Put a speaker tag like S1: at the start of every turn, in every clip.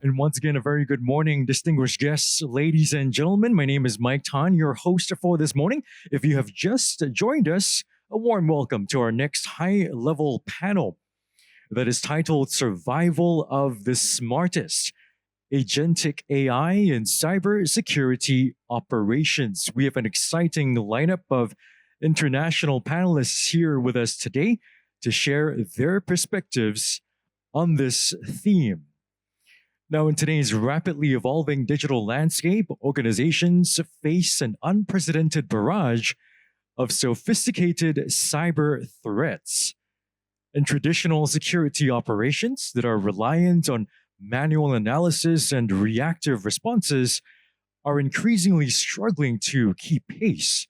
S1: And once again, a very good morning, distinguished guests, ladies and gentlemen. My name is Mike Tan, your host for this morning. If you have just joined us, a warm welcome to our next high level panel that is titled Survival of the Smartest: Agentic AI and Cybersecurity Operations. We have an exciting lineup of international panelists here with us today to share their perspectives on this theme. Now, in today's rapidly evolving digital landscape, organizations face an unprecedented barrage of sophisticated cyber threats. And traditional security operations that are reliant on manual analysis and reactive responses are increasingly struggling to keep pace.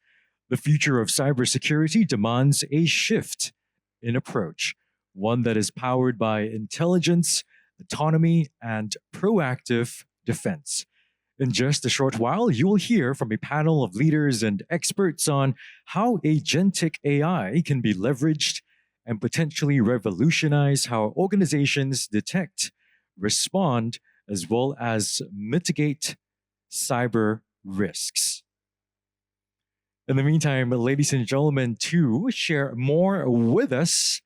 S1: The future of cybersecurity demands a shift in approach, one that is powered by intelligence, autonomy, and proactive defense. In just a short while, you will hear from a panel of leaders and experts on how agentic AI can be leveraged and potentially revolutionize how organizations detect, respond, as well as mitigate cyber risks. In the meantime, ladies and gentlemen, to share more with us,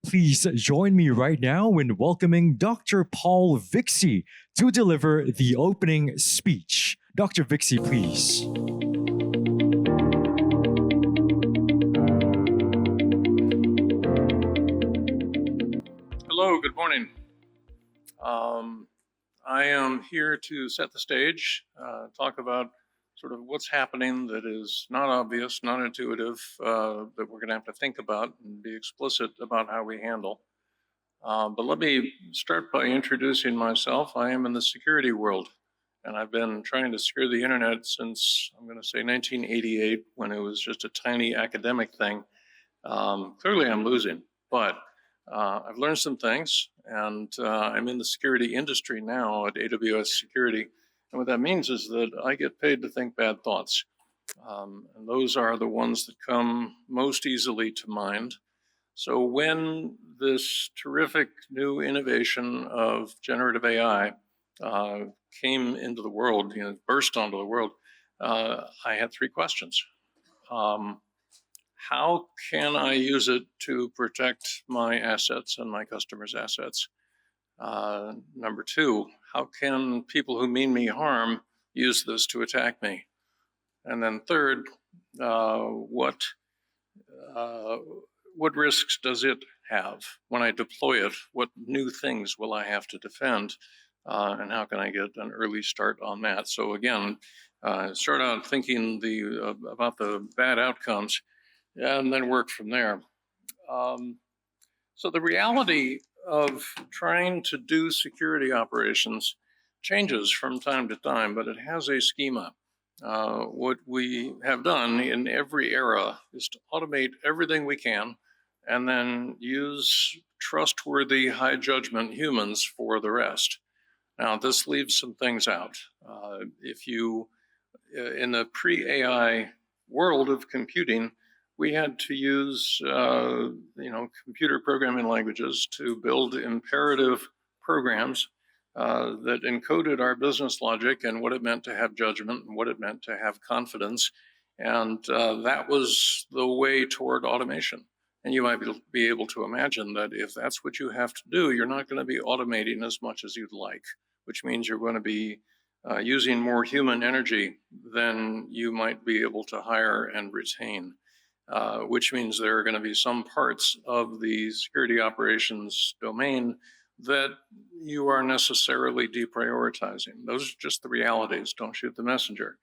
S1: please join me right now in welcoming Dr. Paul Vixie to deliver the opening speech. Dr. Vixie, please.
S2: Hello, good morning. I am here to set the stage, talk about sort of what's happening that is not obvious, not intuitive, that we're going to have to think about and be explicit about how we handle. But let me start by introducing myself. I am in the security world, and I've been trying to secure the internet since, I'm going to say 1988, when it was just a tiny academic thing. Clearly I'm losing, but I've learned some things, and I'm in the security industry now at AWS Security. And what that means is that I get paid to think bad thoughts. And those are the ones that come most easily to mind. So when this terrific new innovation of generative AI came into the world, burst onto the world, I had three questions. How can I use it to protect my assets and my customers' assets? Number two, how can people who mean me harm use this to attack me? And then third, what risks does it have when I deploy it? What new things will I have to defend? And how can I get an early start on that? So again, start out thinking about the bad outcomes, and then work from there. So the reality of trying to do security operations changes from time to time, but it has a schema. What we have done in every era is to automate everything we can and then use trustworthy, high judgment humans for the rest. Now, this leaves some things out. In the pre-AI world of computing, we had to use computer programming languages to build imperative programs that encoded our business logic and what it meant to have judgment and what it meant to have confidence. And that was the way toward automation. And you might be able to imagine that if that's what you have to do, you're not going to be automating as much as you'd like, which means you're going to be using more human energy than you might be able to hire and retain. Which means there are going to be some parts of the security operations domain that you are necessarily deprioritizing. Those are just the realities. Don't shoot the messenger.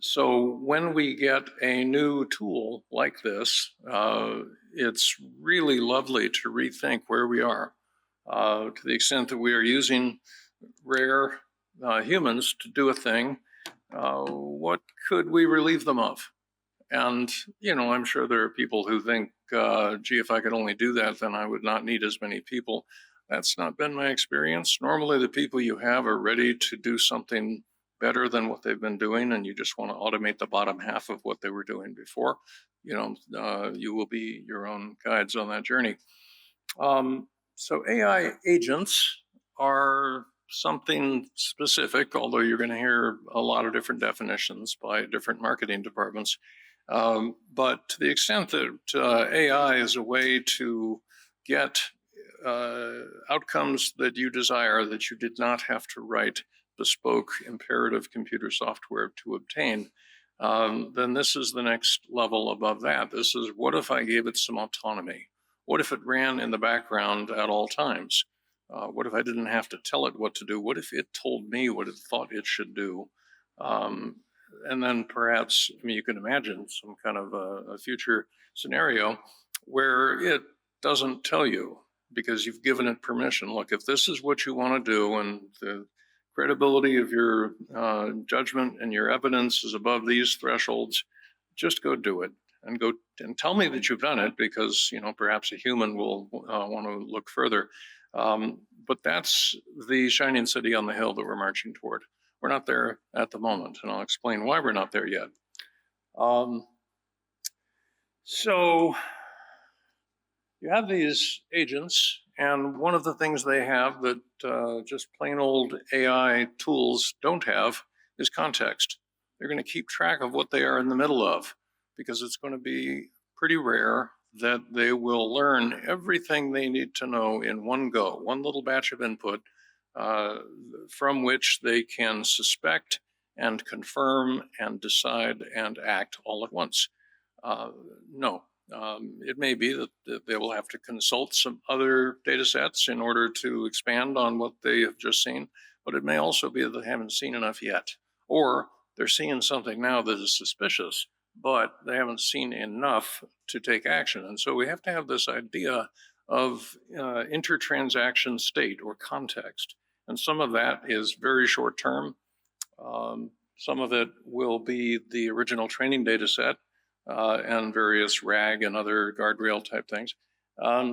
S2: So when we get a new tool like this, it's really lovely to rethink where we are. To the extent that we are using rare humans to do a thing, what could we relieve them of? And, I'm sure there are people who think, gee, if I could only do that, then I would not need as many people. That's not been my experience. Normally, the people you have are ready to do something better than what they've been doing, and you just want to automate the bottom half of what they were doing before. You will be your own guides on that journey. So AI agents are something specific, although you're going to hear a lot of different definitions by different marketing departments. But to the extent that AI is a way to get outcomes that you desire that you did not have to write bespoke imperative computer software to obtain, then this is the next level above that. This is, what if I gave it some autonomy? What if it ran in the background at all times? What if I didn't have to tell it what to do? What if it told me what it thought it should do? And then perhaps, I mean, you can imagine some kind of a future scenario where it doesn't tell you because you've given it permission. Look, if this is what you want to do and the credibility of your judgment and your evidence is above these thresholds, just go do it and go and tell me that you've done it, because perhaps a human will want to look further. But that's the shining city on the hill that we're marching toward. We're not there at the moment, and I'll explain why we're not there yet. So you have these agents, and one of the things they have that just plain old AI tools don't have is context. They're going to keep track of what they are in the middle of, because it's going to be pretty rare that they will learn everything they need to know in one go, one little batch of input, from which they can suspect and confirm and decide and act all at once. No. It may be that they will have to consult some other data sets in order to expand on what they have just seen, but it may also be that they haven't seen enough yet, or they're seeing something now that is suspicious, but they haven't seen enough to take action. And so we have to have this idea of intertransaction state or context. And some of that is very short term. Some of it will be the original training data set and various RAG and other guardrail type things.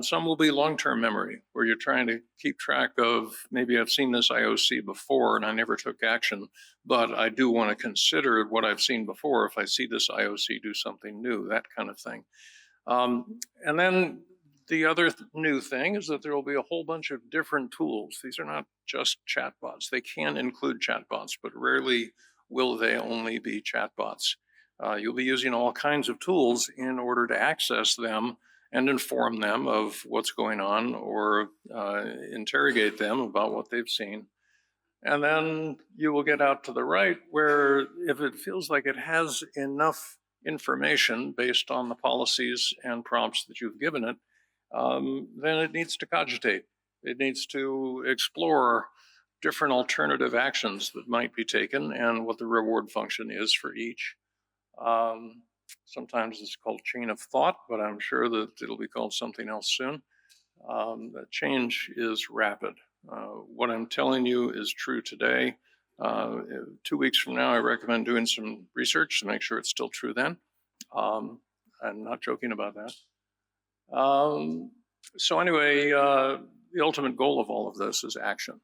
S2: Some will be long-term memory, where you're trying to keep track of, maybe I've seen this IOC before and I never took action, but I do want to consider what I've seen before if I see this IOC do something new, that kind of thing. And then the other new thing is that there will be a whole bunch of different tools. These are not just chatbots. They can include chatbots, but rarely will they only be chatbots. You'll be using all kinds of tools in order to access them and inform them of what's going on, or interrogate them about what they've seen. And then you will get out to the right, where if it feels like it has enough information based on the policies and prompts that you've given it, then it needs to cogitate. It needs to explore different alternative actions that might be taken and what the reward function is for each. Sometimes it's called chain of thought, but I'm sure that it'll be called something else soon. That change is rapid. What I'm telling you is true today. 2 weeks from now, I recommend doing some research to make sure it's still true then. I'm not joking about that. So anyway, the ultimate goal of all of this is action.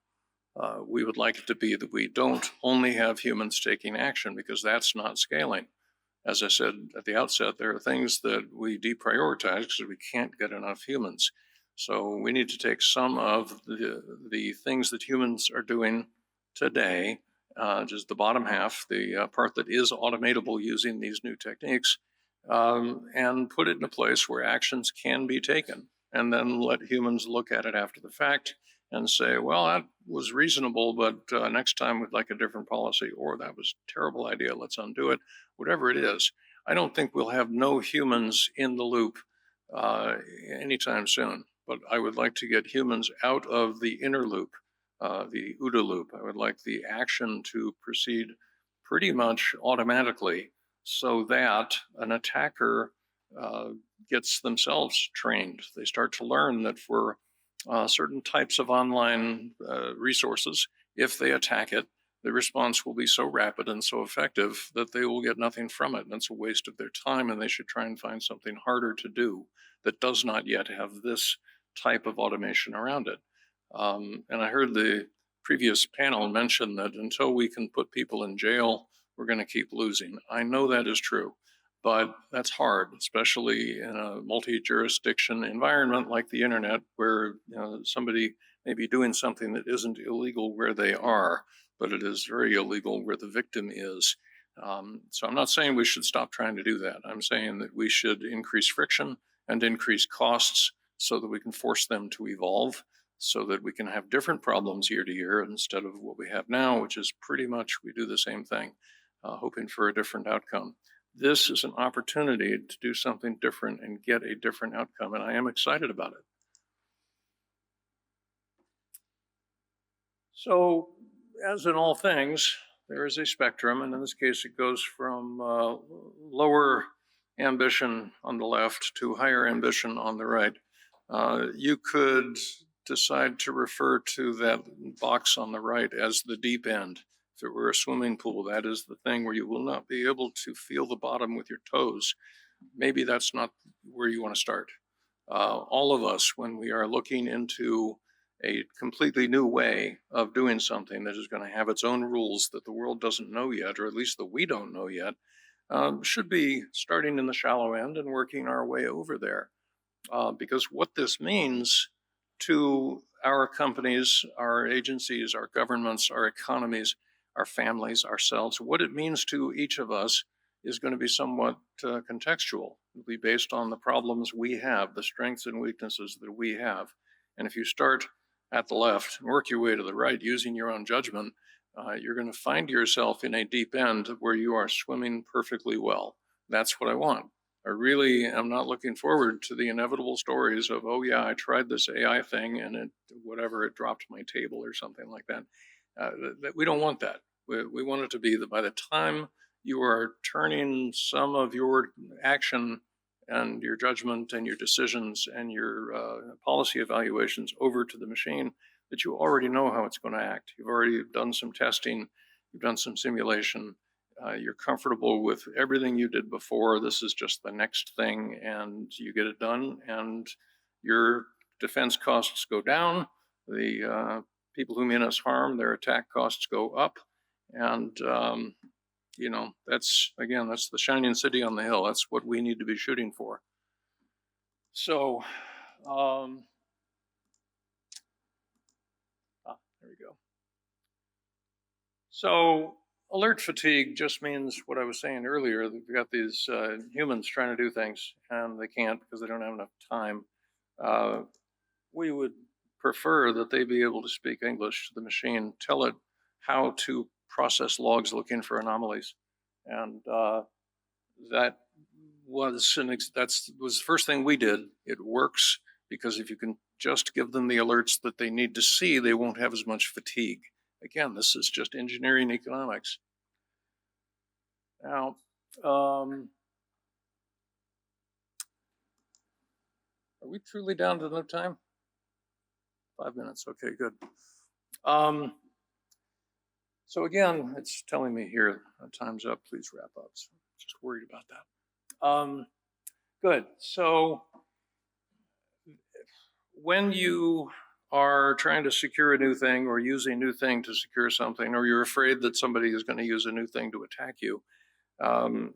S2: We would like it to be that we don't only have humans taking action, because that's not scaling. As I said at the outset, there are things that we deprioritize because we can't get enough humans. So we need to take some of the things that humans are doing today, just the bottom half, the part that is automatable using these new techniques, and put it in a place where actions can be taken, and then let humans look at it after the fact and say, well, that was reasonable, but next time we'd like a different policy, or that was a terrible idea, let's undo it, whatever it is. I don't think we'll have no humans in the loop anytime soon, but I would like to get humans out of the inner loop, the OODA loop. I would like the action to proceed pretty much automatically, so that an attacker gets themselves trained. They start to learn that for certain types of online resources, if they attack it, the response will be so rapid and so effective that they will get nothing from it. And it's a waste of their time, and they should try and find something harder to do that does not yet have this type of automation around it. And I heard the previous panel mention that until we can put people in jail, we're going to keep losing. I know that is true, but that's hard, especially in a multi-jurisdiction environment like the internet, where somebody may be doing something that isn't illegal where they are, but it is very illegal where the victim is. So I'm not saying we should stop trying to do that. I'm saying that we should increase friction and increase costs so that we can force them to evolve, so that we can have different problems year to year instead of what we have now, which is pretty much we do the same thing, hoping for a different outcome. This is an opportunity to do something different and get a different outcome, and I am excited about it. So, as in all things, there is a spectrum, and in this case, it goes from lower ambition on the left to higher ambition on the right. You could decide to refer to that box on the right as the deep end. If it were a swimming pool, that is the thing where you will not be able to feel the bottom with your toes. Maybe that's not where you want to start. All of us, when we are looking into a completely new way of doing something that is going to have its own rules that the world doesn't know yet, or at least that we don't know yet, should be starting in the shallow end and working our way over there. Because what this means to our companies, our agencies, our governments, our economies, our families, ourselves, what it means to each of us is going to be somewhat contextual. It'll be based on the problems we have, the strengths and weaknesses that we have. And if you start at the left and work your way to the right using your own judgment, you're going to find yourself in a deep end where you are swimming perfectly well. That's what I want. I really am not looking forward to the inevitable stories of, oh yeah, I tried this AI thing and it dropped my table or something like that. We don't want that. We want it to be that by the time you are turning some of your action and your judgment and your decisions and your policy evaluations over to the machine, that you already know how it's going to act. You've already done some testing, you've done some simulation, you're comfortable with everything you did before. This is just the next thing, and you get it done, and your defense costs go down. The people who mean us harm, their attack costs go up, and that's the shining city on the hill. That's what we need to be shooting for. So, there we go. So, alert fatigue just means what I was saying earlier. We've got these humans trying to do things, and they can't because they don't have enough time. We would prefer that they be able to speak English to the machine, tell it how to process logs looking for anomalies. And that was the first thing we did. It works because if you can just give them the alerts that they need to see, they won't have as much fatigue. Again, this is just engineering economics. Now, are we truly down to no time? 5 minutes, okay, good. So again, it's telling me here, time's up, please wrap up. So just worried about that. Good, so when you are trying to secure a new thing or use a new thing to secure something, or you're afraid that somebody is going to use a new thing to attack you,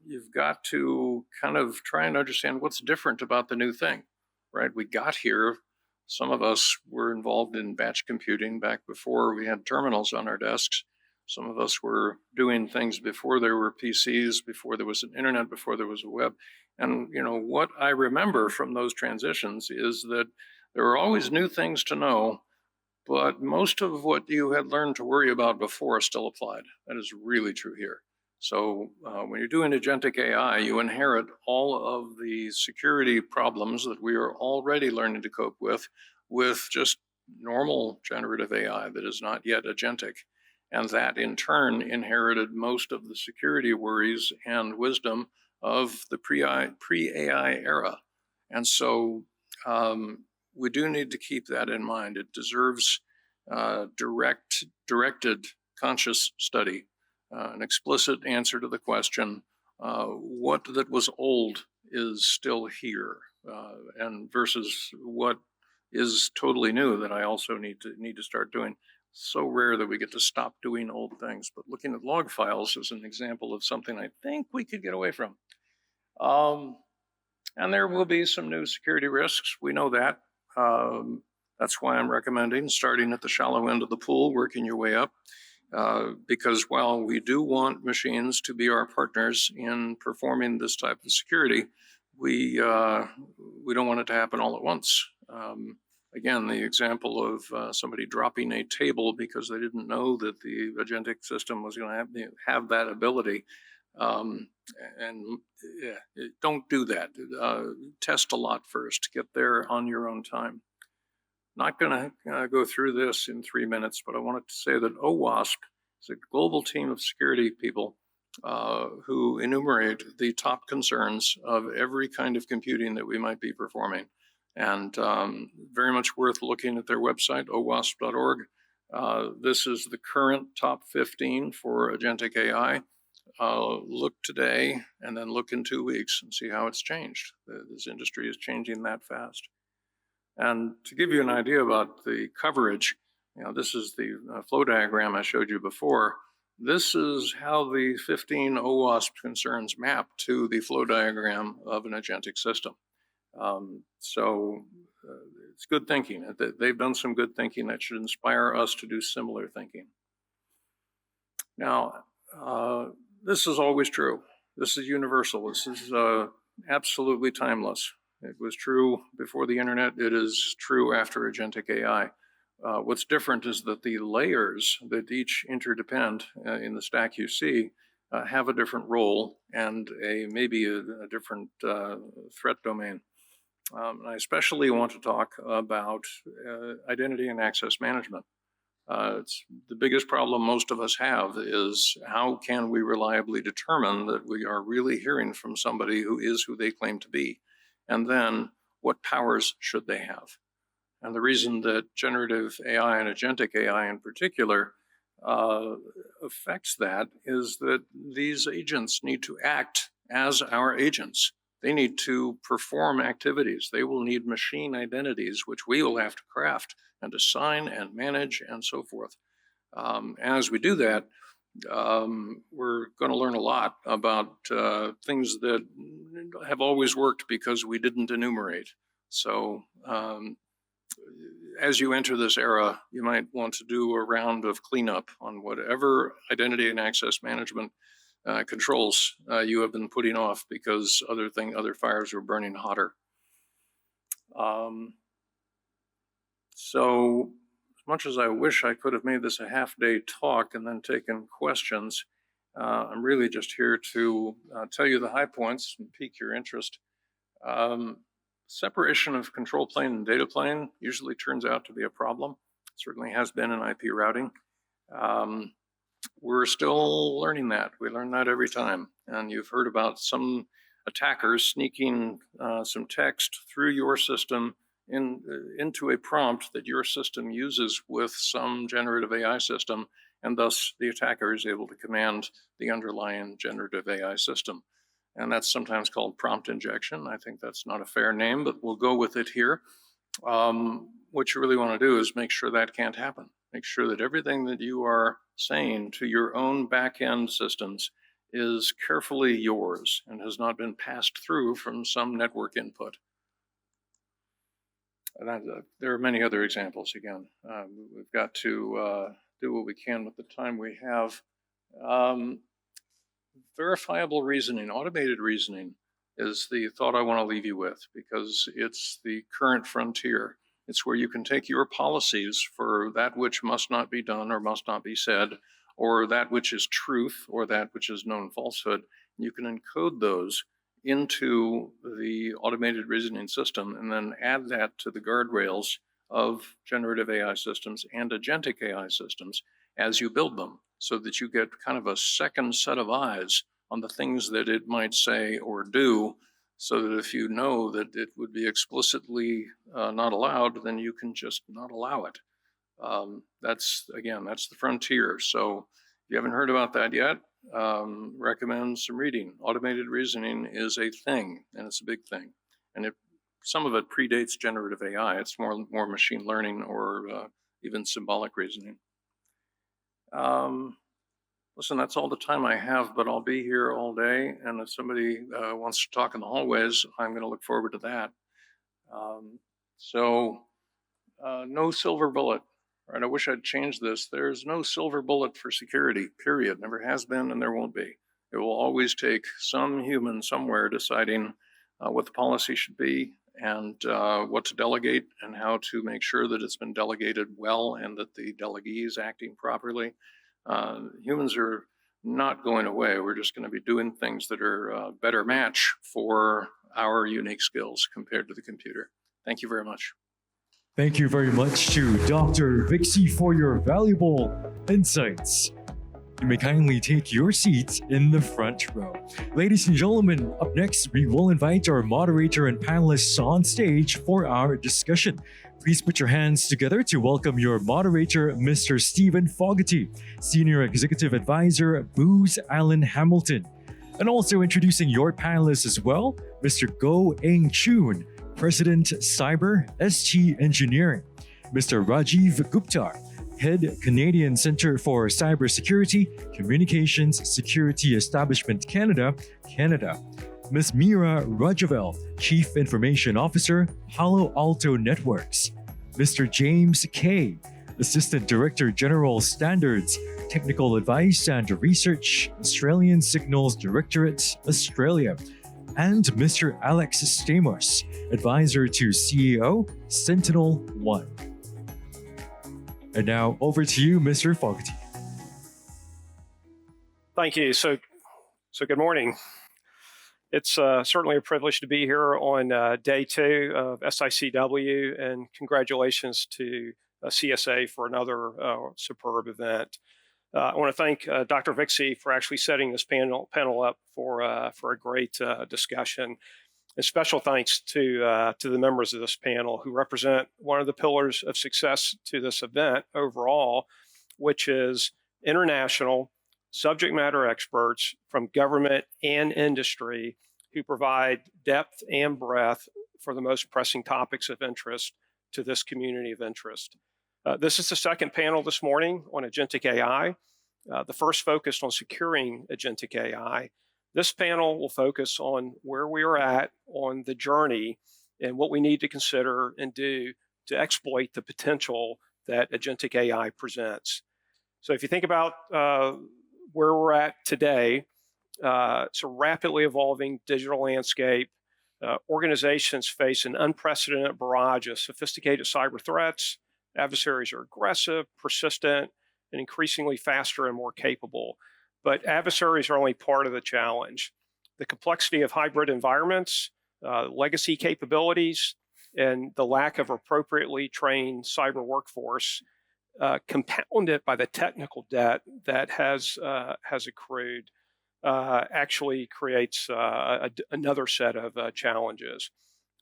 S2: you've got to kind of try and understand what's different about the new thing, right? We got here, some of us were involved in batch computing back before we had terminals on our desks. Some of us were doing things before there were PCs, before there was an internet, before there was a web. And what I remember from those transitions is that there were always new things to know, but most of what you had learned to worry about before still applied. That is really true here. So when you're doing agentic AI, you inherit all of the security problems that we are already learning to cope with just normal generative AI that is not yet agentic. And that in turn inherited most of the security worries and wisdom of the pre-AI era. And so we do need to keep that in mind. It deserves directed, conscious study, an explicit answer to the question, what that was old is still here, and versus what is totally new that I also need to start doing. So rare that we get to stop doing old things, but looking at log files is an example of something I think we could get away from. And there will be some new security risks. We know that. That's why I'm recommending starting at the shallow end of the pool, working your way up. Because while we do want machines to be our partners in performing this type of security, we don't want it to happen all at once. Again, the example of somebody dropping a table because they didn't know that the agentic system was going to have that ability. Don't do that. Test a lot first. Get there on your own time. Not going to go through this in 3 minutes, but I wanted to say that OWASP is a global team of security people who enumerate the top concerns of every kind of computing that we might be performing. And very much worth looking at their website, owasp.org. This is the current top 15 for agentic AI. Look today and then look in 2 weeks and see how it's changed. This industry is changing that fast. And to give you an idea about the coverage, this is the flow diagram I showed you before. This is how the 15 OWASP concerns map to the flow diagram of an agentic system. So it's good thinking. They've done some good thinking that should inspire us to do similar thinking. Now, this is always true. This is universal. This is absolutely timeless. It was true before the internet. It is true after agentic AI. What's different is that the layers that each interdepend in the stack you see have a different role and maybe a different threat domain. I especially want to talk about identity and access management. It's the biggest problem most of us have is how can we reliably determine that we are really hearing from somebody who is who they claim to be? And then what powers should they have? And the reason that generative AI and agentic AI in particular affects that is that these agents need to act as our agents. They need to perform activities. They will need machine identities, which we will have to craft and assign and manage and so forth. As we do that, we're going to learn a lot about things that have always worked because we didn't enumerate. So as you enter this era, you might want to do a round of cleanup on whatever identity and access management controls you have been putting off because other fires were burning hotter. So as much as I wish I could have made this a half-day talk and then taken questions, I'm really just here to tell you the high points and pique your interest. Separation of control plane and data plane usually turns out to be a problem. It certainly has been in IP routing. We're still learning that. We learn that every time. And you've heard about some attackers sneaking some text through your system into a prompt that your system uses with some generative AI system, and thus the attacker is able to command the underlying generative AI system. And that's sometimes called prompt injection. I think that's not a fair name, but we'll go with it here. What you really want to do is make sure that can't happen. Make sure that everything that you are saying to your own back-end systems is carefully yours and has not been passed through from some network input. And there are many other examples. Again, we've got to do what we can with the time we have. Verifiable reasoning, automated reasoning is the thought I want to leave you with because it's the current frontier. It's where you can take your policies for that which must not be done or must not be said, or that which is truth or that which is known falsehood. You can encode those into the automated reasoning system and then add that to the guardrails of generative AI systems and agentic AI systems as you build them, so that you get kind of a second set of eyes on the things that it might say or do, so that if you know that it would be explicitly not allowed, then you can just not allow it. That's the frontier. So if you haven't heard about that yet, recommend some reading. Automated reasoning is a thing, and it's a big thing. And some of it predates generative AI. It's more machine learning or even symbolic reasoning. Listen, that's all the time I have, but I'll be here all day. And if somebody wants to talk in the hallways, I'm going to look forward to that. no silver bullet. Right? I wish I'd changed this. There's no silver bullet for security, period. Never has been, and there won't be. It will always take some human somewhere deciding what the policy should be and what to delegate and how to make sure that it's been delegated well and that the delegee is acting properly. Humans are not going away. We're just going to be doing things that are a better match for our unique skills compared to the computer. Thank you very much.
S1: Thank you very much to Dr. Vixie for your valuable insights. You may kindly take your seats in the front row. Ladies and gentlemen, up next, we will invite our moderator and panelists on stage for our discussion. Please put your hands together to welcome your moderator, Mr. Stephen Fogarty, Senior Executive Advisor, Booz Allen Hamilton. And also introducing your panelists as well, Mr. Go-Eng Choon, President, Cyber ST Engineering, Mr. Rajiv Gupta, Head, Canadian Centre for Cybersecurity, Communications Security Establishment Canada, Ms. Meerah Rajavel, Chief Information Officer, Palo Alto Networks, Mr. James Kay, Assistant Director General Standards, Technical Advice and Research, Australian Signals Directorate, Australia, and Mr. Alex Stamos, Advisor to CEO, SentinelOne. And now over to you, Mr. Fogarty.
S3: Thank you. So good morning. It's certainly a privilege to be here on day 2 of SICW, and congratulations to CSA for another superb event. I want to thank Dr. Vixie for actually setting this panel up for a great discussion. And special thanks to the members of this panel who represent one of the pillars of success to this event overall, which is international subject matter experts from government and industry who provide depth and breadth for the most pressing topics of interest to this community of interest. This is the second panel this morning on Agentic AI. The first focused on securing Agentic AI. This panel will focus on where we are at on the journey and what we need to consider and do to exploit the potential that Agentic AI presents. So if you think about where we're at today, it's a rapidly evolving digital landscape. Organizations face an unprecedented barrage of sophisticated cyber threats. Adversaries are aggressive, persistent, and increasingly faster and more capable. But adversaries are only part of the challenge. The complexity of hybrid environments, legacy capabilities, and the lack of appropriately trained cyber workforce, compounded by the technical debt that has accrued, actually creates another set of challenges.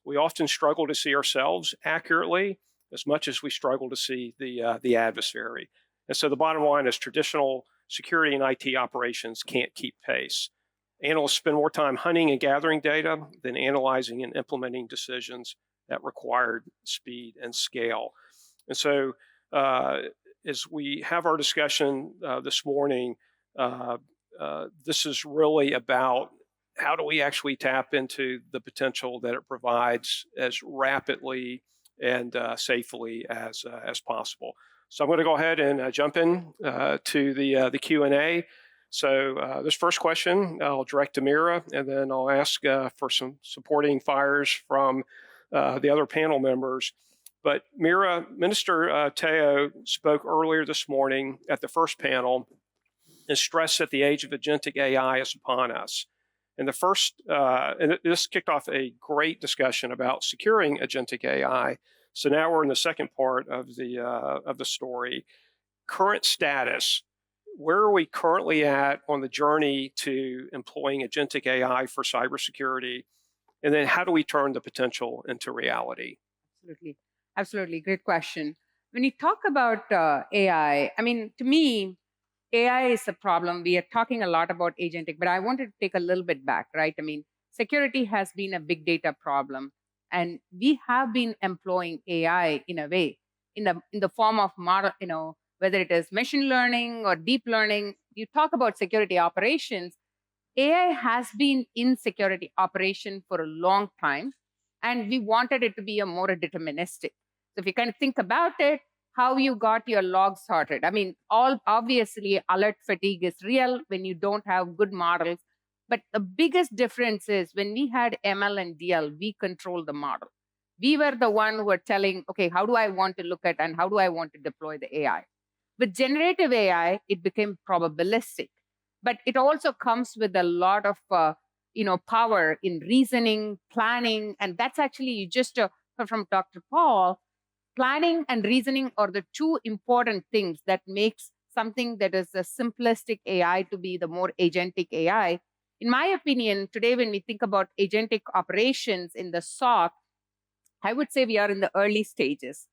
S3: We often struggle to see ourselves accurately as much as we struggle to see the adversary. And so the bottom line is traditional security and IT operations can't keep pace. Analysts spend more time hunting and gathering data than analyzing and implementing decisions that required speed and scale. And so as we have our discussion this morning, this is really about how do we actually tap into the potential that it provides as rapidly and safely as possible. So I'm going to go ahead and jump in to the Q&A. So this first question I'll direct to Meerah, and then I'll ask for some supporting fires from the other panel members. But Meerah, Minister Teo spoke earlier this morning at the first panel and stressed that the age of agentic AI is upon us. And this kicked off a great discussion about securing agentic AI. So now we're in the second part of the story. Current status. Where are we currently at on the journey to employing agentic AI for cybersecurity? And then how do we turn the potential into reality?
S4: Absolutely. Great question. When you talk about AI, I mean, to me, AI is a problem. We are talking a lot about agentic, but I wanted to take a little bit back, right? I mean, security has been a big data problem. And we have been employing AI in a way, in the form of model, whether it is machine learning or deep learning. You talk about security operations. AI has been in security operation for a long time, and we wanted it to be a more deterministic. So if you kind of think about it, how you got your logs sorted. I mean, all obviously alert fatigue is real when you don't have good models. But the biggest difference is when we had ML and DL, we controlled the model. We were the one who were telling, okay, how do I want to look at and how do I want to deploy the AI? With generative AI, it became probabilistic, but it also comes with a lot of power in reasoning, planning, and that's actually just from Dr. Paul. Planning and reasoning are the two important things that makes something that is a simplistic AI to be the more agentic AI. In my opinion, today when we think about agentic operations in the SOC, I would say we are in the early stages.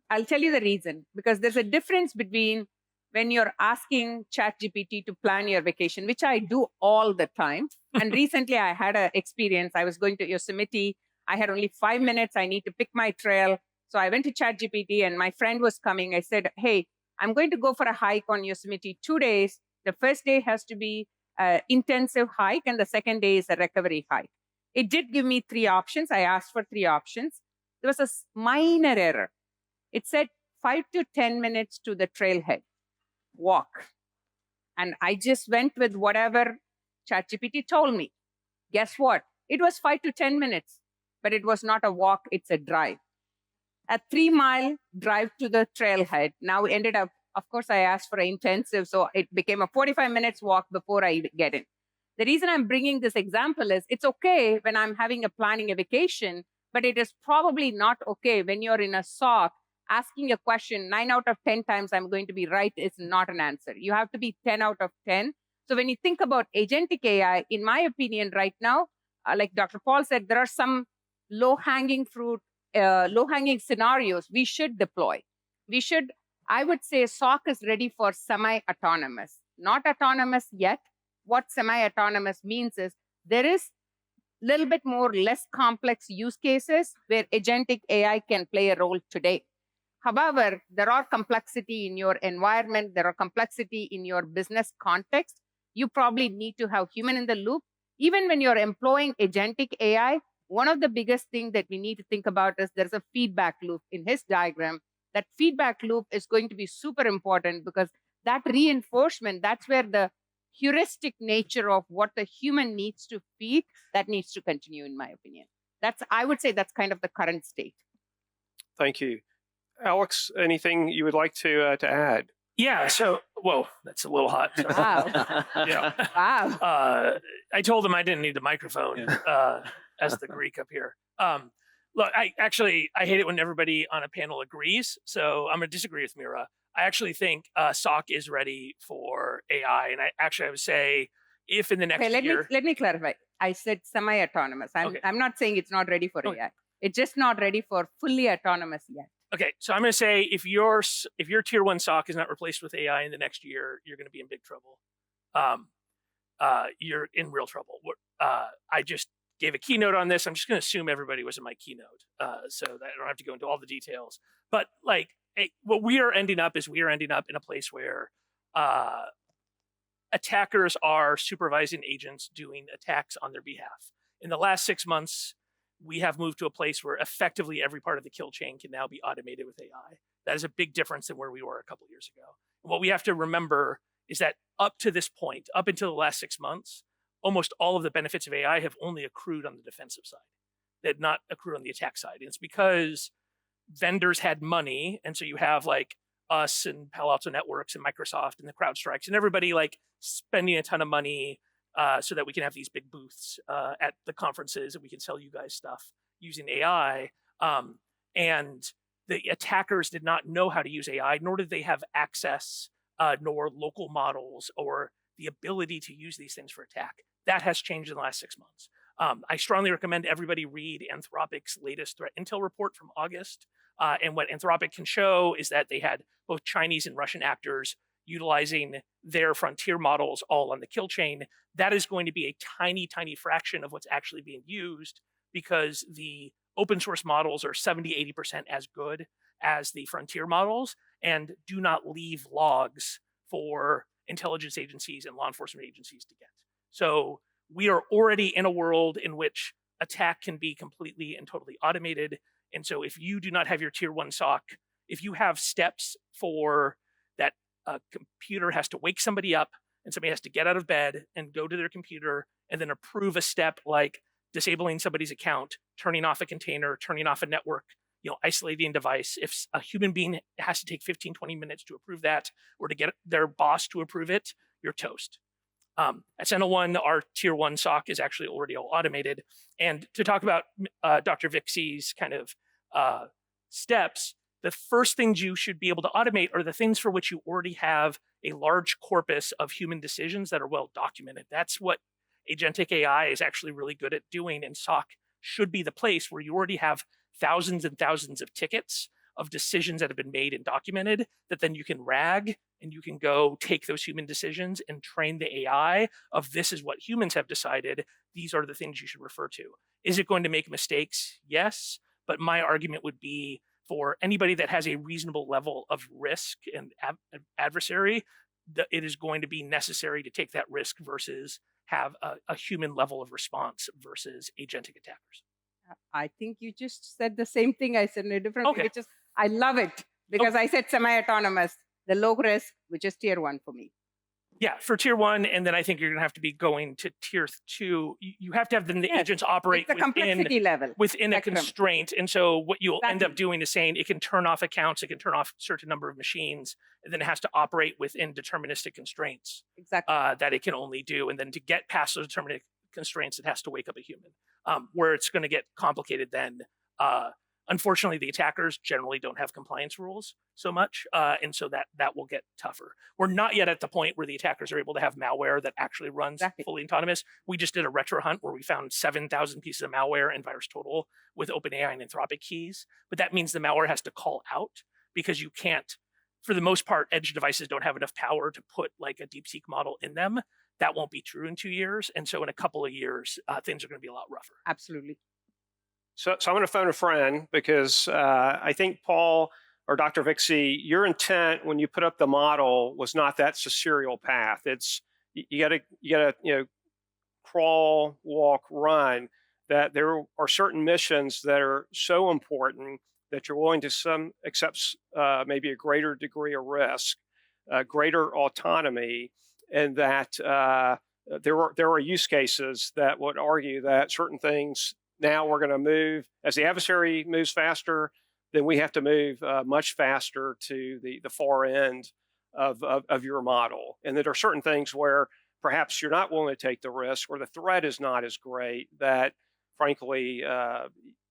S4: I'll tell you the reason, because there's a difference between when you're asking ChatGPT to plan your vacation, which I do all the time. And recently I had an experience. I was going to Yosemite. I had only 5 minutes. I need to pick my trail. So I went to ChatGPT and my friend was coming. I said, hey, I'm going to go for a hike on Yosemite 2 days. The first day has to be an intensive hike and the second day is a recovery hike. It did give me 3 options. I asked for 3 options. There was a minor error. It said 5 to 10 minutes to the trailhead, walk. And I just went with whatever ChatGPT told me. Guess what? It was 5 to 10 minutes, but it was not a walk, it's a drive. A 3-mile drive to the trailhead now ended up, of course, I asked for an intensive, so it became a 45 minutes walk before I get in. The reason I'm bringing this example is it's okay when I'm planning a vacation, but it is probably not okay when you're in a SOC asking a question 9 out of 10 times I'm going to be right is not an answer. You have to be 10 out of 10. So when you think about agentic AI, in my opinion right now, like Dr. Paul said, there are some low-hanging scenarios we should deploy. I would say SOC is ready for semi-autonomous. Not autonomous yet. What semi-autonomous means is there is a little bit more less complex use cases where agentic AI can play a role today. However, there are complexity in your environment, there are complexity in your business context. You probably need to have human in the loop. Even when you're employing agentic AI, one of the biggest things that we need to think about is there's a feedback loop in his diagram. That feedback loop is going to be super important because that reinforcement, that's where the heuristic nature of what the human needs to feed, that needs to continue, in my opinion. I would say that's kind of the current state.
S3: Thank you. Alex, anything you would like to add?
S5: Yeah, so, whoa, that's a little hot.
S4: Wow.
S5: Yeah.
S4: Wow.
S5: I told him I didn't need the microphone as the Greek up here. Look, I hate it when everybody on a panel agrees, so I'm going to disagree with Meerah. I actually think SOC is ready for AI, and I would say if in the next year...
S4: Let me clarify. I said semi-autonomous. I'm not saying it's not ready for AI. It's just not ready for fully autonomous yet.
S5: Okay, so I'm going to say if your tier 1 SOC is not replaced with AI in the next year, you're going to be in big trouble. You're in real trouble. I just gave a keynote on this. I'm just going to assume everybody was in my keynote, so that I don't have to go into all the details. But what we are ending up in a place where attackers are supervising agents doing attacks on their behalf. In the last 6 months, we have moved to a place where effectively every part of the kill chain can now be automated with AI. That is a big difference than where we were a couple of years ago. And what we have to remember is that up to this point, up until the last 6 months, almost all of the benefits of AI have only accrued on the defensive side. They had not accrued on the attack side. And it's because vendors had money. And so you have us and Palo Alto Networks and Microsoft and the CrowdStrikes and everybody spending a ton of money so that we can have these big booths at the conferences and we can sell you guys stuff using AI. And the attackers did not know how to use AI, nor did they have access, nor local models or the ability to use these things for attack. That has changed in the last 6 months. I strongly recommend everybody read Anthropic's latest threat intel report from August. And what Anthropic can show is that they had both Chinese and Russian actors utilizing their frontier models all on the kill chain. That is going to be a tiny, tiny fraction of what's actually being used because the open source models are 70, 80% as good as the frontier models and do not leave logs for intelligence agencies and law enforcement agencies to get. So we are already in a world in which attack can be completely and totally automated. And so if you do not have your tier 1 SOC, if you have steps for that, a computer has to wake somebody up and somebody has to get out of bed and go to their computer and then approve a step like disabling somebody's account, turning off a container, turning off a network, isolating a device. If a human being has to take 15, 20 minutes to approve that or to get their boss to approve it, you're toast. At SentinelOne, our tier 1 SOC is actually already all automated. And to talk about Dr. Vixie's kind of steps, the first things you should be able to automate are the things for which you already have a large corpus of human decisions that are well documented. That's what Agentic AI is actually really good at doing, and SOC should be the place where you already have thousands and thousands of tickets of decisions that have been made and documented that then you can RAG and you can go take those human decisions and train the AI of this is what humans have decided. These are the things you should refer to. Is it going to make mistakes? Yes. But my argument would be for anybody that has a reasonable level of risk and adversary, it is going to be necessary to take that risk versus have a human level of response versus agentic attackers.
S4: I think you just said the same thing I said in a different way,
S5: Okay.
S4: which is, I love it because I said semi-autonomous, the low risk, which is tier 1 for me.
S5: Yeah, for tier 1, and then I think you're going to have to be going to tier 2. You have to have the
S4: Yes,
S5: agents operate
S4: It's the complexity level.
S5: within a
S4: spectrum.
S5: constraint. And so what you'll end up
S4: Exactly.
S5: doing is saying it can turn off accounts, it can turn off a certain number of machines, and then it has to operate within deterministic constraints
S4: Exactly.
S5: that it can only do. And then to get past those deterministic constraints, it has to wake up a human. Where it's going to get complicated then, unfortunately, the attackers generally don't have compliance rules so much, and so that will get tougher. We're not yet at the point where the attackers are able to have malware that actually runs
S4: Exactly.
S5: fully autonomous. We just did a retro hunt where we found 7,000 pieces of malware and VirusTotal with OpenAI and Anthropic keys, but that means the malware has to call out because you can't, for the most part, edge devices don't have enough power to put like a DeepSeek model in them. That won't be true in 2 years. And so in a couple of years, things are going to be a lot rougher.
S4: Absolutely.
S3: So I'm going to phone a friend because I think Paul or Dr. Vixie, your intent when you put up the model was not that's a serial path. It's you got to crawl, walk, run. That there are certain missions that are so important that you're willing to accept maybe a greater degree of risk, greater autonomy, and that there are use cases that would argue that certain things. Now we're going to move, as the adversary moves faster, then we have to move much faster to the far end of your model. And there are certain things where perhaps you're not willing to take the risk or the threat is not as great that, frankly,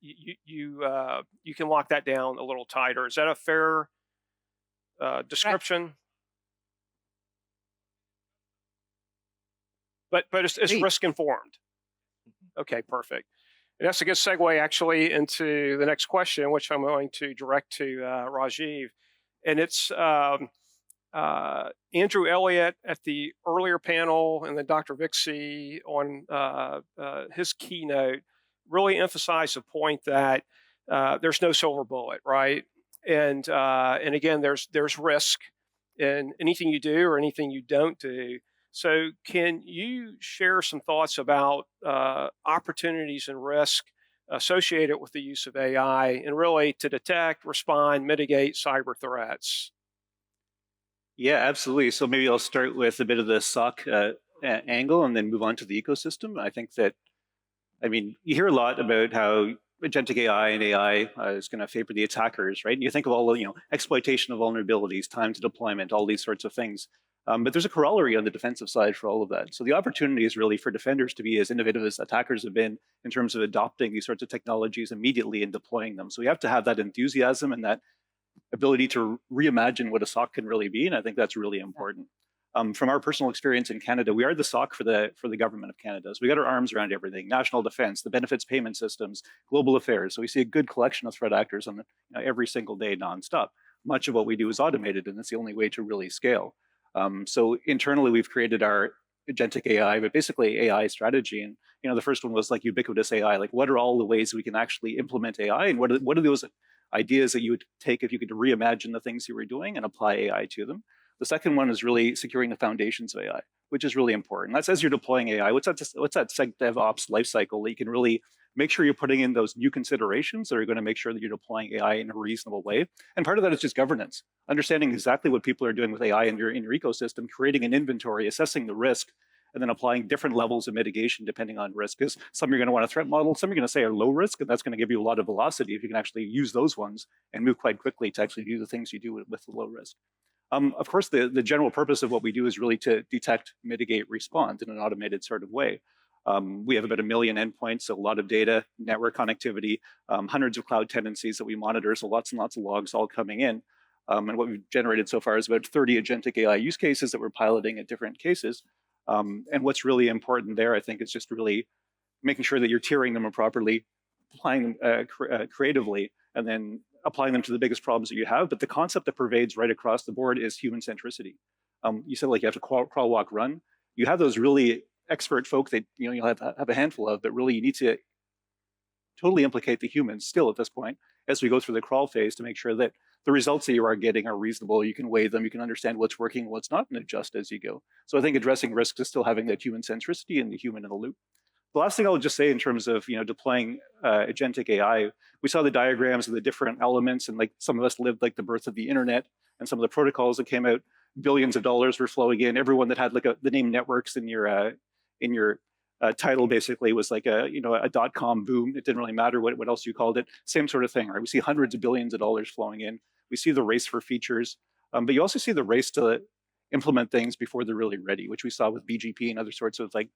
S3: you can lock that down a little tighter. Is that a fair description? But it's risk informed. Okay, perfect. And that's a good segue actually into the next question, which I'm going to direct to Rajiv. And it's Andrew Elliott at the earlier panel and then Dr. Vixie on his keynote really emphasized the point that there's no silver bullet, right? And again, there's risk in anything you do or anything you don't do. So can you share some thoughts about opportunities and risk associated with the use of AI and really to detect, respond, mitigate cyber threats?
S6: Yeah, absolutely. So maybe I'll start with a bit of the SOC angle and then move on to the ecosystem. I think that, you hear a lot about how agentic AI and AI is going to favor the attackers, right? And you think of all the, exploitation of vulnerabilities, time to deployment, all these sorts of things. But there's a corollary on the defensive side for all of that. So the opportunity is really for defenders to be as innovative as attackers have been in terms of adopting these sorts of technologies immediately and deploying them. So we have to have that enthusiasm and that ability to reimagine what a SOC can really be, and I think that's really important. From our personal experience in Canada, we are the SOC for the government of Canada. So we got our arms around everything: national defense, the benefits payment systems, global affairs. So we see a good collection of threat actors on every single day, nonstop. Much of what we do is automated, and it's the only way to really scale. So internally, we've created our agentic AI, but basically AI strategy. And the first one was like ubiquitous AI. Like, what are all the ways we can actually implement AI, and what are those ideas that you would take if you could reimagine the things you were doing and apply AI to them? The second one is really securing the foundations of AI. which is really important. That's as you're deploying AI. What's that DevOps lifecycle that you can really make sure you're putting in those new considerations that are going to make sure that you're deploying AI in a reasonable way. And part of that is just governance, understanding exactly what people are doing with AI in your ecosystem, creating an inventory, assessing the risk, and then applying different levels of mitigation depending on risk. Because some you're going to want a threat model, some you're going to say are low risk, and that's going to give you a lot of velocity if you can actually use those ones and move quite quickly to actually do the things you do with the low risk. Of course, the general purpose of what we do is really to detect, mitigate, respond in an automated sort of way. We have about 1 million endpoints, so a lot of data, network connectivity, hundreds of cloud tenancies that we monitor, so lots and lots of logs all coming in. And what we've generated so far is about 30 agentic AI use cases that we're piloting at different cases. And what's really important there, I think, is just really making sure that you're tiering them properly, applying them creatively, and then applying them to the biggest problems that you have. But the concept that pervades right across the board is human centricity. You said like you have to crawl, walk, run. You have those really expert folk that you'll have a handful of, but really you need to totally implicate the humans still at this point as we go through the crawl phase to make sure that the results that you are getting are reasonable. You can weigh them, you can understand what's working, what's not, and adjust as you go. So I think addressing risks is still having that human centricity and the human in the loop. The last thing I'll just say in terms of deploying agentic AI, we saw the diagrams of the different elements, and like some of us lived like the birth of the internet, and some of the protocols that came out, billions of dollars were flowing in. Everyone that had like the name networks in your title basically was like a .com boom. It didn't really matter what else you called it. Same sort of thing, right? We see hundreds of billions of dollars flowing in. We see the race for features, but you also see the race to implement things before they're really ready, which we saw with BGP and other sorts of like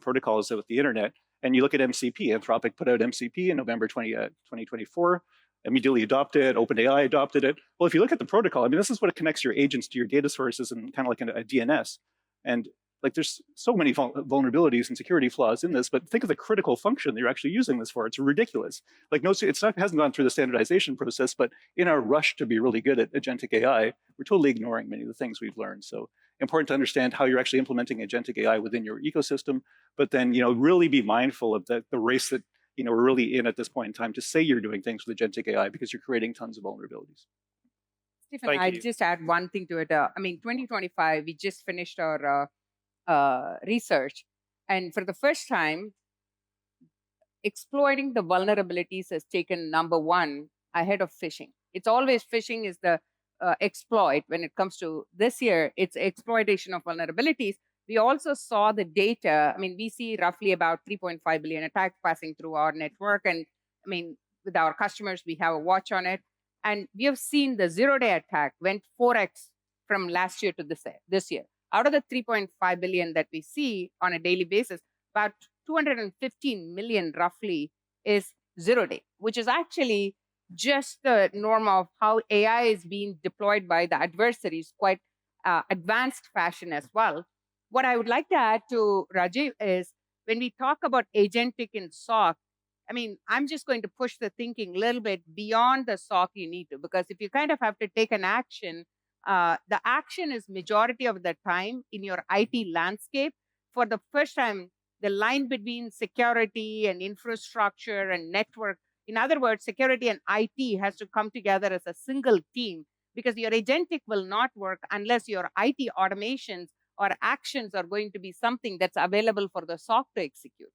S6: protocols with the internet. And you look at MCP. Anthropic put out MCP in November 2024. Immediately adopted, OpenAI adopted it. Well, if you look at the protocol, I mean, this is what connects your agents to your data sources and kind of like a DNS. And like there's so many vulnerabilities and security flaws in this, but think of the critical function that you're actually using this for. It's ridiculous. Like hasn't gone through the standardization process, but in our rush to be really good at agentic AI, we're totally ignoring many of the things we've learned. So important to understand how you're actually implementing agentic AI within your ecosystem, but then really be mindful of the race that we're really in at this point in time to say you're doing things with agentic AI because you're creating tons of vulnerabilities.
S4: Stephen, I'd just add one thing to it. 2025, we just finished our research, and for the first time, exploiting the vulnerabilities has taken number one ahead of phishing. It's always phishing is the exploit. When it comes to this year, it's exploitation of vulnerabilities. We also saw the data. I mean, we see roughly about 3.5 billion attacks passing through our network, and I mean, with our customers, we have a watch on it, and we have seen the zero-day attack went 4x from last year to this year. Out of the 3.5 billion that we see on a daily basis, about 215 million roughly is zero day, which is actually just the norm of how AI is being deployed by the adversaries, quite advanced fashion as well. What I would like to add to Rajiv is when we talk about agentic in SOC, I mean, I'm just going to push the thinking a little bit beyond the SOC you need to, because if you kind of have to take an action, the action is majority of the time in your IT landscape. For the first time, the line between security and infrastructure and network, in other words, security and IT has to come together as a single team, because your agentic will not work unless your IT automations or actions are going to be something that's available for the SOC to execute.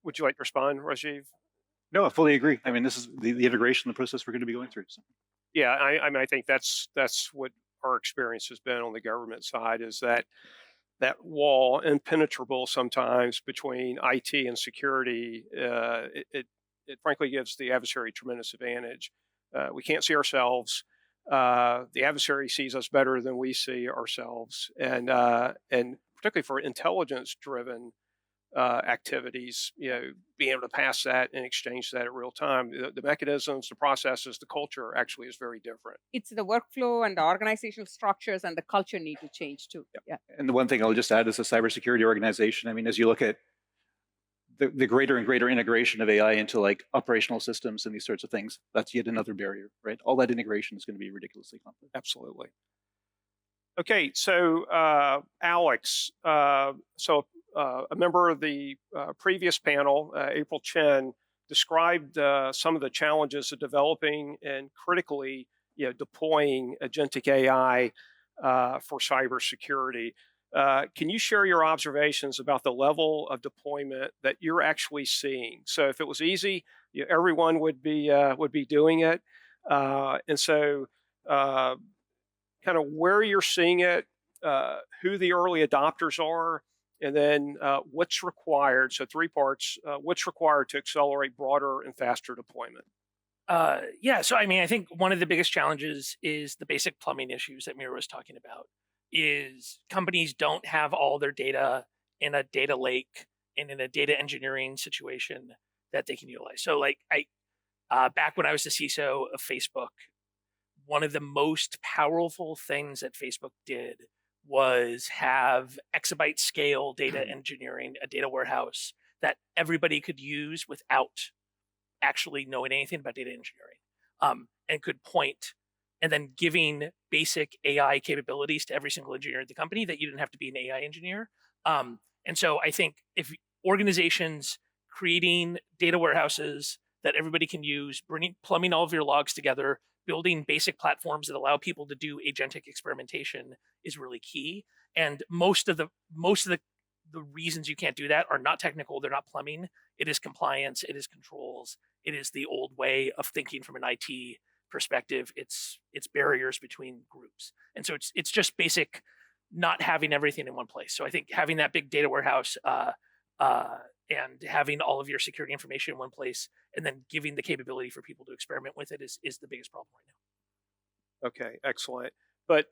S3: Would you like to respond, Rajiv?
S6: No, I fully agree. I mean, this is the integration, the process we're going to be going through. So.
S3: Yeah, I mean, I think that's what our experience has been on the government side, is that wall, impenetrable sometimes, between IT and security, it frankly gives the adversary tremendous advantage. We can't see ourselves. The adversary sees us better than we see ourselves, and particularly for intelligence-driven activities, being able to pass that and exchange that at real time. The mechanisms, the processes, the culture actually is very different.
S4: It's the workflow and the organizational structures and the culture need to change too. Yeah.
S6: And the one thing I'll just add is a cybersecurity organization. I mean, as you look at the greater and greater integration of AI into like operational systems and these sorts of things, that's yet another barrier, right? All that integration is going to be ridiculously complex.
S3: Absolutely. Okay, so Alex, a member of the previous panel, April Chen, described some of the challenges of developing and critically deploying agentic AI for cybersecurity. Can you share your observations about the level of deployment that you're actually seeing? So if it was easy, everyone would be doing it, and so kind of where you're seeing it, who the early adopters are, and then what's required. So three parts: what's required to accelerate broader and faster deployment?
S5: Yeah, so I mean, I think one of the biggest challenges is the basic plumbing issues that Meerah was talking about. Is companies don't have all their data in a data lake and in a data engineering situation that they can utilize. So, like back when I was the CISO of Facebook, one of the most powerful things that Facebook did was have exabyte scale data engineering, a data warehouse that everybody could use without actually knowing anything about data engineering, and could point, and then giving basic AI capabilities to every single engineer at the company that you didn't have to be an AI engineer. And so I think if organizations creating data warehouses that everybody can use, plumbing all of your logs together, building basic platforms that allow people to do agentic experimentation is really key. And most of the reasons you can't do that are not technical, they're not plumbing. It is compliance, it is controls, it is the old way of thinking from an IT perspective. It's barriers between groups. And so it's just basic not having everything in one place. So I think having that big data warehouse and having all of your security information in one place and then giving the capability for people to experiment with it is the biggest problem right now.
S3: Okay, excellent. But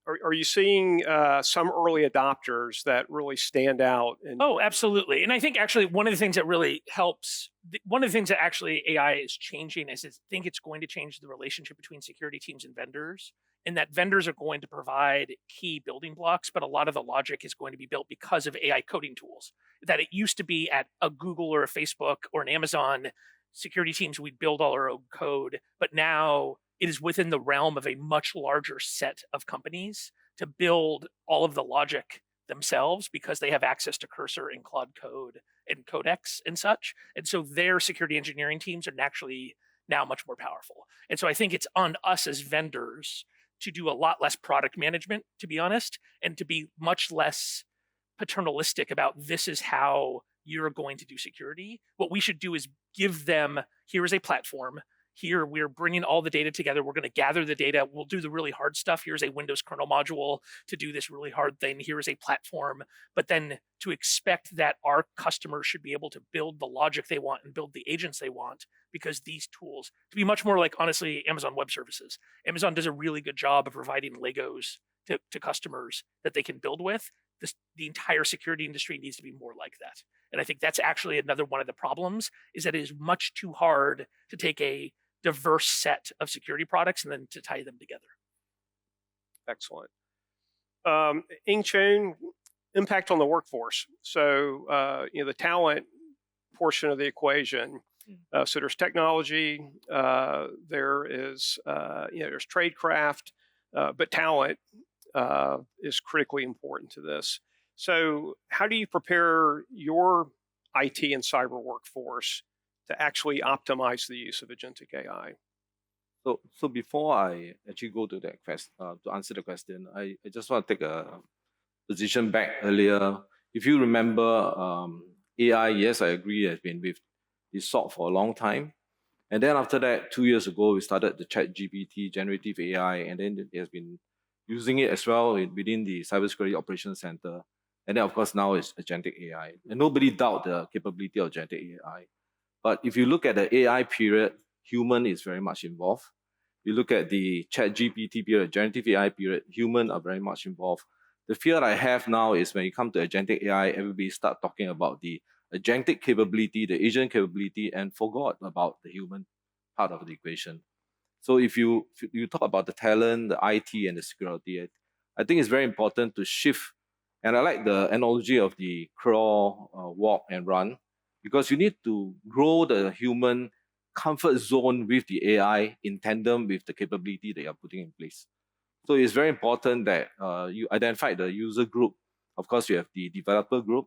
S3: are you seeing some early adopters that really stand out?
S5: Oh, absolutely. And I think actually one of the things that really helps, one of the things that actually AI is changing is I think it's going to change the relationship between security teams and vendors, and that vendors are going to provide key building blocks, but a lot of the logic is going to be built because of AI coding tools. That it used to be at a Google or a Facebook or an Amazon, security teams, we'd build all our own code, but now it is within the realm of a much larger set of companies to build all of the logic themselves because they have access to Cursor and Claude Code and Codex and such. And so their security engineering teams are naturally now much more powerful. And so I think it's on us as vendors to do a lot less product management, to be honest, and to be much less paternalistic about this is how you're going to do security. What we should do is give them, here is a platform. Here, we're bringing all the data together. We're going to gather the data. We'll do the really hard stuff. Here's a Windows kernel module to do this really hard thing. Here is a platform. But then to expect that our customers should be able to build the logic they want and build the agents they want, because these tools, to be much more like, honestly, Amazon Web Services. Amazon does a really good job of providing Legos to customers that they can build with. The entire security industry needs to be more like that. And I think that's actually another one of the problems, is that it is much too hard to take a diverse set of security products and then to tie them together.
S3: Excellent. Choon, impact on the workforce. So, the talent portion of the equation. So there's technology, there is, there's tradecraft, but talent is critically important to this. So how do you prepare your IT and cyber workforce to actually optimize the use of agentic AI?
S7: So before I actually go to that question, to answer the question, I just want to take a position back earlier. If you remember, AI, yes, I agree, has been with the SOC for a long time. And then after that, 2 years ago, we started the ChatGPT, generative AI, and then it has been using it as well within the Cybersecurity Operations Center. And then, of course, now it's agentic AI. And nobody doubt the capability of agentic AI. But if you look at the AI period, human is very much involved. You look at the ChatGPT period, generative AI period, human are very much involved. The fear I have now is when you come to agentic AI, everybody start talking about the agentic capability, the agent capability, and forgot about the human part of the equation. So if you talk about the talent, the IT, and the security, I think it's very important to shift. And I like the analogy of the crawl, walk, and run, because you need to grow the human comfort zone with the AI in tandem with the capability that you're putting in place. So it's very important that you identify the user group. Of course, you have the developer group.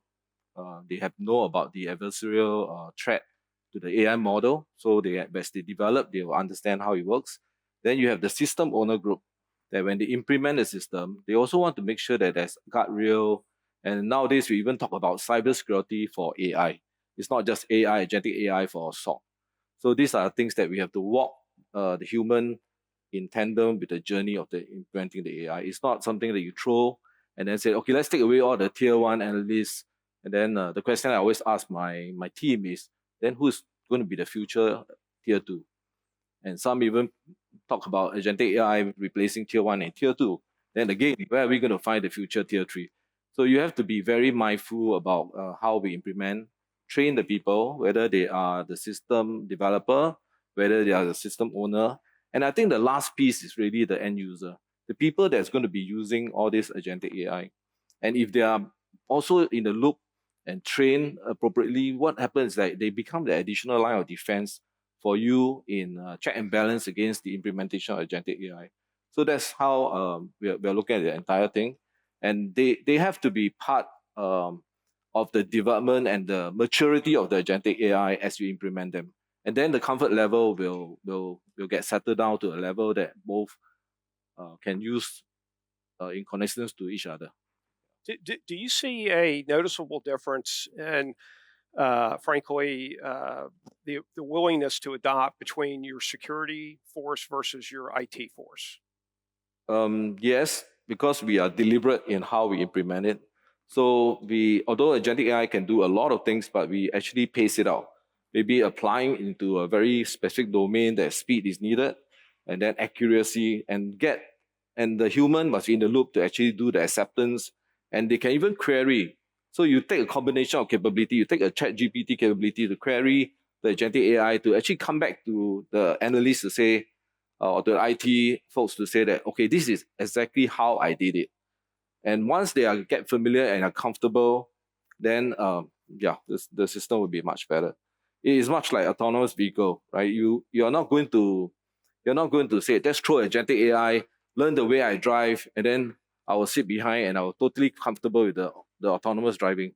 S7: They have know about the adversarial threat to the AI model. So as they develop, they will understand how it works. Then you have the system owner group. that when they implement the system, they also want to make sure that there's guardrail. And nowadays, we even talk about cybersecurity for AI. It's not just AI, agentic AI for SOC. So these are things that we have to walk the human in tandem with the journey of the implementing the AI. It's not something that you throw and then say, okay, let's take away all the tier one analysts. And then the question I always ask my team is, then who's going to be the future tier two? And some even talk about agentic AI replacing tier one and tier two. Then again, where are we going to find the future tier three? So you have to be very mindful about how we implement, train the people, whether they are the system developer, whether they are the system owner. And I think the last piece is really the end user, the people that's going to be using all this agentic AI. And if they are also in the loop and trained appropriately, what happens is that they become the additional line of defense for you in check and balance against the implementation of agentic AI. So that's how we're looking at the entire thing. And they have to be part of the development and the maturity of the agentic AI as you implement them. And then the comfort level will get settled down to a level that both can use in connections to each other.
S3: Do you see a noticeable difference in, frankly, the willingness to adopt between your security force versus your IT force?
S7: Yes, because we are deliberate in how we implement it. So although agentic AI can do a lot of things, but we actually pace it out. Maybe applying into a very specific domain that speed is needed, and then accuracy, and the human must be in the loop to actually do the acceptance, and they can even query. So you take a combination of capability, you take a ChatGPT capability to query the agentic AI to actually come back to the analyst to say, or the IT folks to say that, okay, this is exactly how I did it. And once they get familiar and are comfortable, then the system will be much better. It is much like autonomous vehicle, right? You're not going to say, let's throw agentic AI, learn the way I drive, and then I will sit behind and I will totally comfortable with the autonomous driving.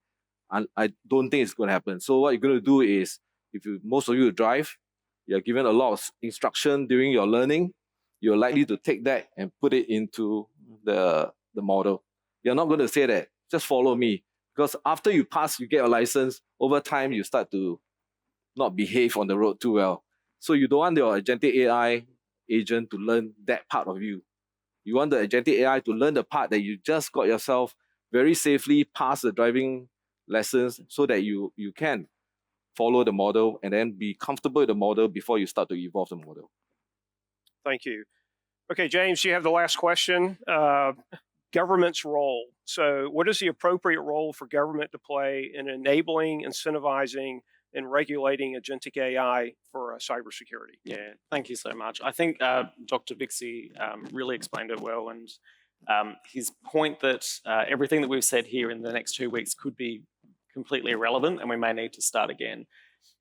S7: And I don't think it's going to happen. So what you're going to do is, most of you drive, you're given a lot of instruction during your learning, you're likely to take that and put it into the model. You're not going to say that, just follow me. Because after you pass, you get a license, over time you start to not behave on the road too well. So you don't want your agentic AI agent to learn that part of you. You want the agentic AI to learn the part that you just got yourself very safely past the driving lessons so that you can follow the model and then be comfortable with the model before you start to evolve the model.
S3: Thank you. Okay, James, you have the last question. Government's role. So what is the appropriate role for government to play in enabling, incentivizing, and regulating agentic AI for cybersecurity?
S8: Yeah, thank you so much. I think Dr. Bixie really explained it well, and his point that everything that we've said here in the next 2 weeks could be completely irrelevant and we may need to start again.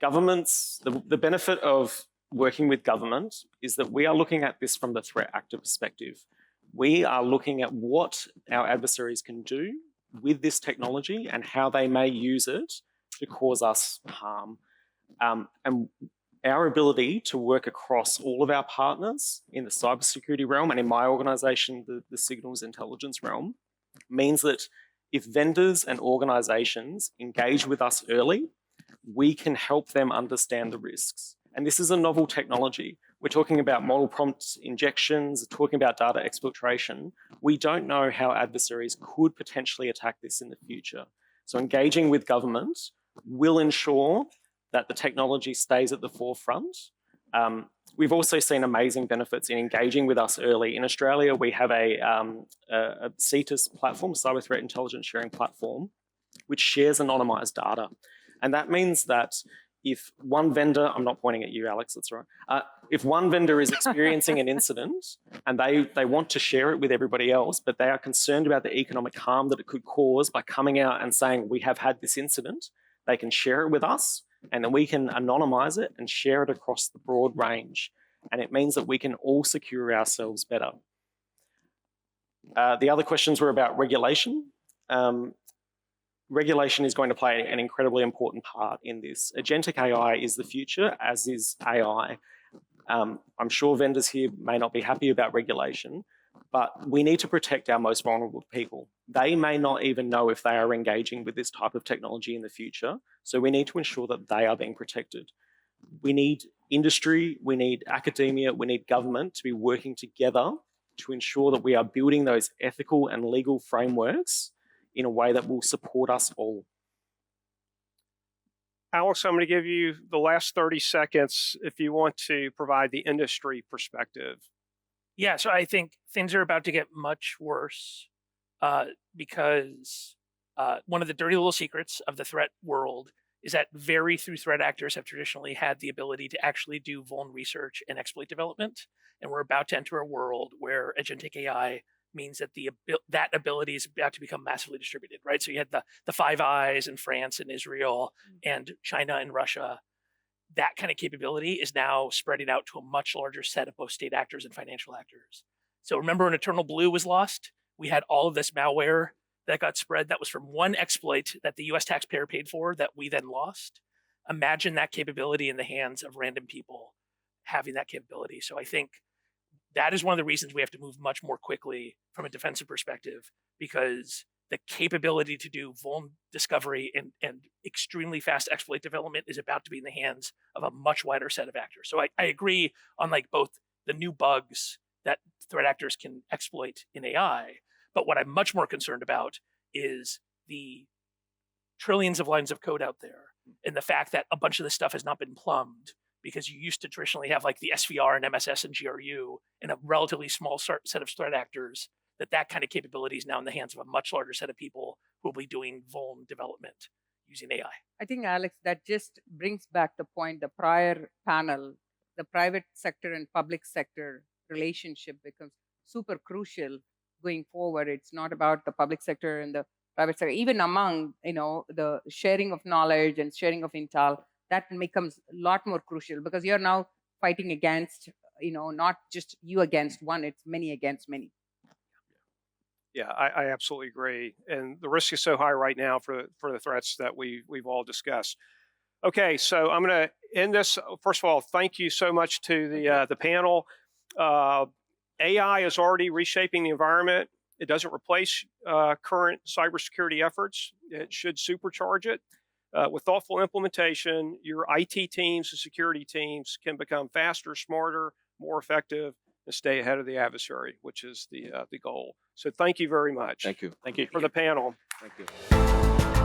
S8: Governments, the benefit of working with government is that we are looking at this from the threat actor perspective. We are looking at what our adversaries can do with this technology and how they may use it to cause us harm. And our ability to work across all of our partners in the cybersecurity realm and in my organization, the signals intelligence realm, means that if vendors and organizations engage with us early, we can help them understand the risks. And this is a novel technology. We're talking about model prompt injections, talking about data exfiltration. We don't know how adversaries could potentially attack this in the future. So engaging with government will ensure that the technology stays at the forefront. We've also seen amazing benefits in engaging with us early. In Australia, we have a CITIS platform, Cyber Threat Intelligence Sharing Platform, which shares anonymized data. And that means that if one vendor, I'm not pointing at you, Alex, that's right. If one vendor is experiencing an incident and they want to share it with everybody else, but they are concerned about the economic harm that it could cause by coming out and saying, we have had this incident, they can share it with us, and then we can anonymize it and share it across the broad range. And it means that we can all secure ourselves better. The other questions were about regulation. Regulation is going to play an incredibly important part in this. Agentic AI is the future, as is AI. I'm sure vendors here may not be happy about regulation, But we need to protect our most vulnerable people. They may not even know if they are engaging with this type of technology in the future. So we need to ensure that they are being protected. We need industry, we need academia, we need government to be working together to ensure that we are building those ethical and legal frameworks in a way that will support us all.
S3: Alex, I'm going to give you the last 30 seconds if you want to provide the industry perspective.
S5: Yeah, so I think things are about to get much worse because one of the dirty little secrets of the threat world is that very few threat actors have traditionally had the ability to actually do vuln research and exploit development. And we're about to enter a world where agentic AI means that that ability is about to become massively distributed, right? So you had the Five Eyes in France and Israel and China and Russia. That kind of capability is now spreading out to a much larger set of both state actors and financial actors. So remember when Eternal Blue was lost, we had all of this malware that got spread that was from one exploit that the US taxpayer paid for that we then lost. Imagine that capability in the hands of random people having that capability. So I think that is one of the reasons we have to move much more quickly from a defensive perspective, because the capability to do vuln discovery and extremely fast exploit development is about to be in the hands of a much wider set of actors. So I agree on like both the new bugs that threat actors can exploit in AI, but what I'm much more concerned about is the trillions of lines of code out there and the fact that a bunch of this stuff has not been plumbed, because you used to traditionally have like the SVR and MSS and GRU and a relatively small set of threat actors. That kind of capability is now in the hands of a much larger set of people who will be doing vuln development using AI.
S4: I think, Alex, that just brings back the point, the prior panel, the private sector and public sector relationship becomes super crucial going forward. It's not about the public sector and the private sector, even among, the sharing of knowledge and sharing of intel, that becomes a lot more crucial because you're now fighting against, not just you against one, it's many against many.
S3: Yeah, I absolutely agree. And the risk is so high right now for the threats that we've all discussed. Okay, so I'm going to end this. First of all, thank you so much to the panel. AI is already reshaping the environment. It doesn't replace current cybersecurity efforts. It should supercharge it. With thoughtful implementation, your IT teams and security teams can become faster, smarter, more effective, and stay ahead of the adversary, which is the goal. So thank you very much.
S7: Thank you.
S8: Thank you.
S3: For the panel.
S7: Thank you.